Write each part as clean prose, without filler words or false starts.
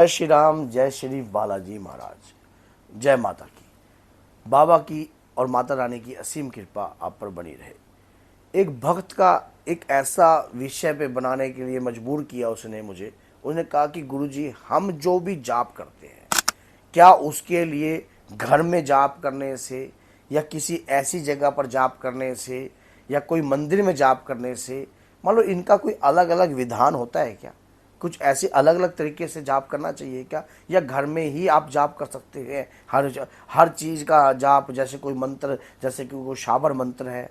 जय श्री राम, जय श्री बालाजी महाराज, जय माता की। बाबा की और माता रानी की असीम कृपा आप पर बनी रहे। एक भक्त का एक ऐसा विषय पे बनाने के लिए मजबूर किया उसने मुझे। उसने कहा कि गुरुजी, हम जो भी जाप करते हैं, क्या उसके लिए घर में जाप करने से या किसी ऐसी जगह पर जाप करने से या कोई मंदिर में जाप करने से, मान लो, इनका कोई अलग अलग विधान होता है क्या? कुछ ऐसे अलग अलग तरीके से जाप करना चाहिए क्या, या घर में ही आप जाप कर सकते हैं? हर चीज़ का जाप, जैसे कोई मंत्र, जैसे कि कोई शाबर मंत्र है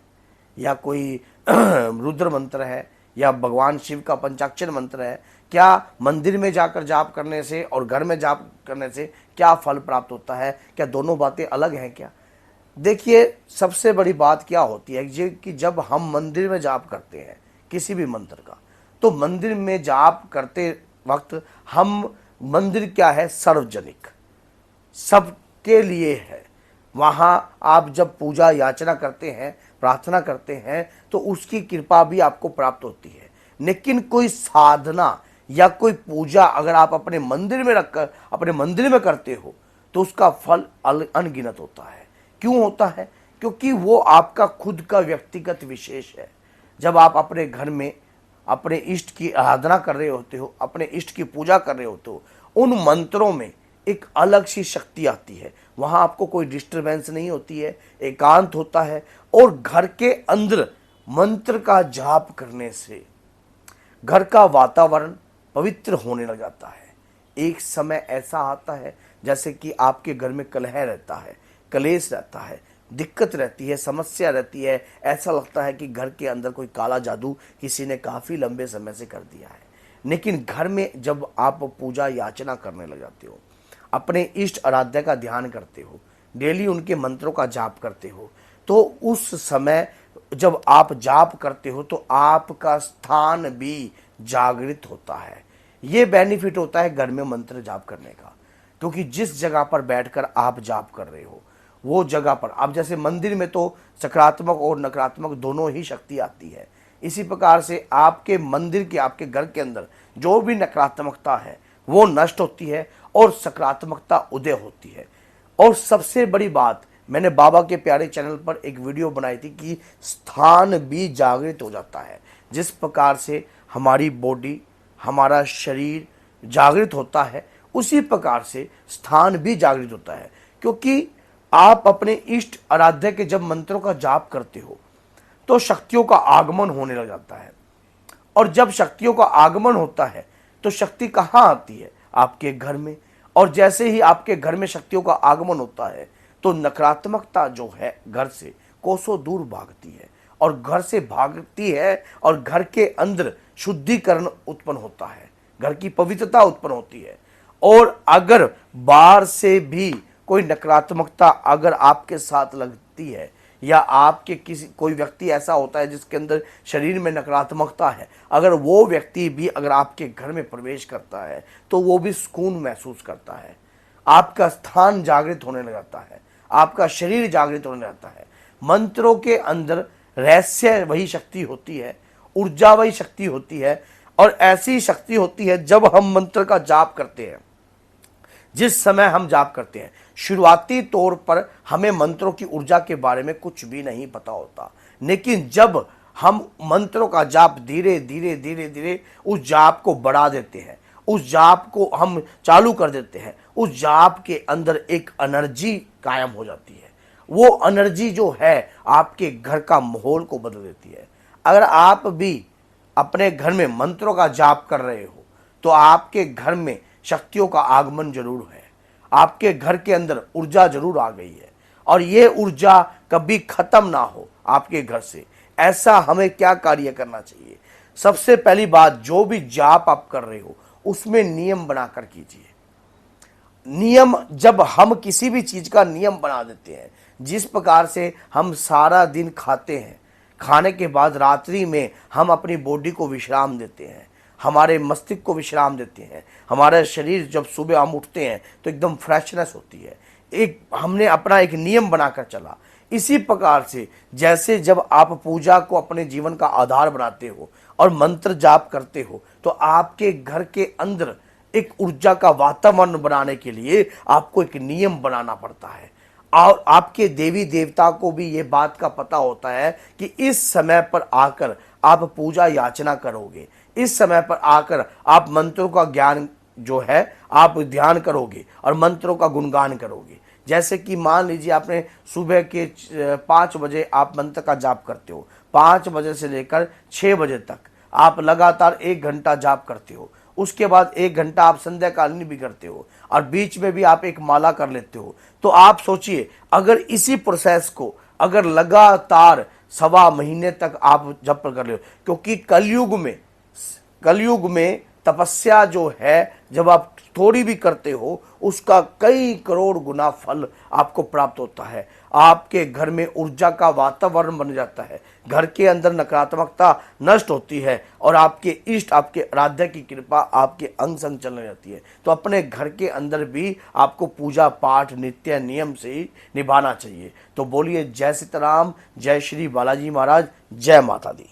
या कोई रुद्र मंत्र है या भगवान शिव का पंचाक्षर मंत्र है, क्या मंदिर में जाकर जाप करने से और घर में जाप करने से क्या फल प्राप्त होता है? क्या दोनों बातें अलग हैं क्या? देखिए, सबसे बड़ी बात क्या होती है कि जब हम मंदिर में जाप करते हैं किसी भी मंत्र का, तो मंदिर में जाप करते वक्त हम, मंदिर क्या है? सार्वजनिक, सबके लिए है। वहाँ आप जब पूजा याचना करते हैं, प्रार्थना करते हैं, तो उसकी कृपा भी आपको प्राप्त होती है। लेकिन कोई साधना या कोई पूजा अगर आप अपने मंदिर में रखकर अपने मंदिर में करते हो, तो उसका फल अनगिनत होता है। क्यों होता है? क्योंकि वो आपका खुद का व्यक्तिगत विशेष है। जब आप अपने घर में अपने इष्ट की आराधना कर रहे होते हो, अपने इष्ट की पूजा कर रहे होते हो, उन मंत्रों में एक अलग सी शक्ति आती है। वहाँ आपको कोई डिस्टरबेंस नहीं होती है, एकांत होता है। और घर के अंदर मंत्र का जाप करने से घर का वातावरण पवित्र होने लग जाता है। एक समय ऐसा आता है जैसे कि आपके घर में कलह रहता है, कलेश रहता है, दिक्कत रहती है, समस्या रहती है। ऐसा लगता है कि घर के अंदर कोई काला जादू किसी ने काफ़ी लंबे समय से कर दिया है। लेकिन घर में जब आप पूजा याचना करने लग जाते हो, अपने इष्ट आराध्य का ध्यान करते हो, डेली उनके मंत्रों का जाप करते हो, तो उस समय जब आप जाप करते हो तो आपका स्थान भी जागृत होता है। ये बेनिफिट होता है घर में मंत्र जाप करने का, क्योंकि जिस जगह पर बैठकर आप जाप कर रहे हो, वो जगह पर, अब जैसे मंदिर में तो सकारात्मक और नकारात्मक दोनों ही शक्ति आती है, इसी प्रकार से आपके मंदिर के, आपके घर के अंदर जो भी नकारात्मकता है वो नष्ट होती है और सकारात्मकता उदय होती है। और सबसे बड़ी बात, मैंने बाबा के प्यारे चैनल पर एक वीडियो बनाई थी कि स्थान भी जागृत हो जाता है। जिस प्रकार से हमारी बॉडी, हमारा शरीर जागृत होता है, उसी प्रकार से स्थान भी जागृत होता है। क्योंकि आप अपने इष्ट आराध्य के जब मंत्रों का जाप करते हो, तो शक्तियों का आगमन होने लग जाता है। और जब शक्तियों का आगमन होता है, तो शक्ति कहाँ आती है? आपके घर में। और जैसे ही आपके घर में शक्तियों का आगमन होता है, तो नकारात्मकता जो है घर से कोसों दूर भागती है। और घर से भागती है और घर के अंदर शुद्धिकरण उत्पन्न होता है, घर की पवित्रता उत्पन्न होती है। और अगर बाहर से भी कोई नकारात्मकता अगर आपके साथ लगती है, या आपके किसी कोई व्यक्ति ऐसा होता है जिसके अंदर शरीर में नकारात्मकता है, अगर वो व्यक्ति भी अगर आपके घर में प्रवेश करता है, तो वो भी सुकून महसूस करता है। आपका स्थान जागृत होने लग जाता है, आपका शरीर जागृत होने लगता है। मंत्रों के अंदर रहस्य वही शक्ति होती है, ऊर्जा वही शक्ति होती है। और ऐसी शक्ति होती है जब हम मंत्र का जाप करते हैं, जिस समय हम जाप करते हैं, शुरुआती तौर पर हमें मंत्रों की ऊर्जा के बारे में कुछ भी नहीं पता होता। लेकिन जब हम मंत्रों का जाप धीरे धीरे धीरे धीरे उस जाप को बढ़ा देते हैं, उस जाप को हम चालू कर देते हैं, उस जाप के अंदर एक एनर्जी कायम हो जाती है। वो एनर्जी जो है आपके घर का माहौल को बदल देती है। अगर आप भी अपने घर में मंत्रों का जाप कर रहे हो, तो आपके घर में शक्तियों का आगमन जरूर है, आपके घर के अंदर ऊर्जा जरूर आ गई है। और ये ऊर्जा कभी खत्म ना हो आपके घर से, ऐसा हमें क्या कार्य करना चाहिए? सबसे पहली बात, जो भी जाप आप कर रहे हो उसमें नियम बनाकर कीजिए। नियम, जब हम किसी भी चीज का नियम बना देते हैं, जिस प्रकार से हम सारा दिन खाते हैं, खाने के बाद रात्रि में हम अपनी बॉडी को विश्राम देते हैं, हमारे मस्तिष्क को विश्राम देते हैं, हमारा शरीर जब सुबह हम उठते हैं तो एकदम फ्रेशनेस होती है। एक हमने अपना एक नियम बनाकर चला। इसी प्रकार से जैसे जब आप पूजा को अपने जीवन का आधार बनाते हो और मंत्र जाप करते हो, तो आपके घर के अंदर एक ऊर्जा का वातावरण बनाने के लिए आपको एक नियम बनाना पड़ता है। और आपके देवी देवता को भी ये बात का पता होता है कि इस समय पर आकर आप पूजा याचना करोगे, इस समय पर आकर आप मंत्रों का ज्ञान जो है आप ध्यान करोगे और मंत्रों का गुणगान करोगे। जैसे कि मान लीजिए आपने सुबह के 5 बजे आप मंत्र का जाप करते हो, 5 बजे से लेकर 6 बजे तक आप लगातार 1 घंटा जाप करते हो, उसके बाद 1 घंटा आप संध्या कालीन भी करते हो और बीच में भी आप एक माला कर लेते हो। तो आप सोचिए, अगर इसी प्रोसेस को अगर लगातार 1.25 महीने तक आप जप कर ले, क्योंकि कलयुग में तपस्या जो है जब आप थोड़ी भी करते हो उसका कई करोड़ गुना फल आपको प्राप्त होता है। आपके घर में ऊर्जा का वातावरण बन जाता है, घर के अंदर नकारात्मकता नष्ट होती है और आपके इष्ट आपके आराध्य की कृपा आपके अंग संग चलने जाती है। तो अपने घर के अंदर भी आपको पूजा पाठ नित्य नियम से ही निभाना चाहिए। तो बोलिए जय सीताराम, जय श्री बालाजी महाराज, जय माता दी।